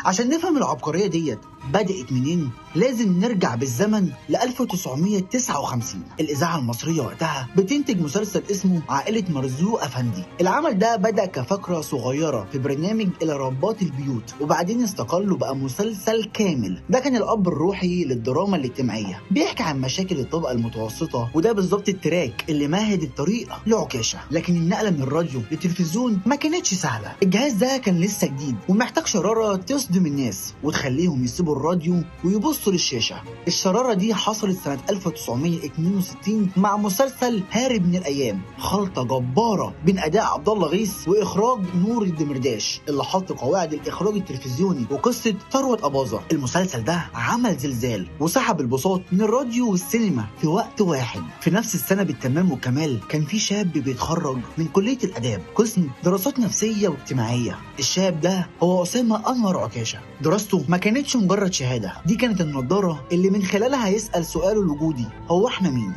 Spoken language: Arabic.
عشان نفهم العبقرية ديت بدأت منين لازم نرجع بالزمن ل 1959. الإذاعة المصرية وقتها بتنتج مسلسل اسمه عائلة مرزوق أفندي. العمل ده بدأ كفكرة صغيرة في برنامج إلى رباط البيوت، وبعدين استقل وبقى مسلسل كامل. ده كان الأب الروحي للدراما الاجتماعية، بيحكي عن مشاكل الطبقة المتوسطة، وده بالظبط التراك اللي مهد الطريق لعكاشة. لكن النقلة من الراديو للتلفزيون ما كانتش سهلة. الجهاز ده كان لسه جديد ومحتاج شرارة تصدم الناس وتخليهم يسيبوا الراديو ويبصوا للشاشة. الشرارة دي حصلت سنة 1962 مع مسلسل هارب من الأيام، خلطة جبارة بين أداء عبد الله غيث وإخراج نور الدمرداش اللي حط قواعد الإخراج التلفزيوني وقصة ثروت أباظة. المسلسل ده عمل زلزال وسحب البساط من الراديو والسينما في وقت واحد. في نفس السنة بالتمام والكمال كان في شاب بيتخرج من كلية الآداب قسم دراسات نفسية واجتماعية. الشاب ده هو أسامة أنور عكاشة. دراسته ما كانتش مجرد شهادة، دي كانت النضارة اللي من خلالها هيسأل سؤاله الوجودي: هو احنا مين؟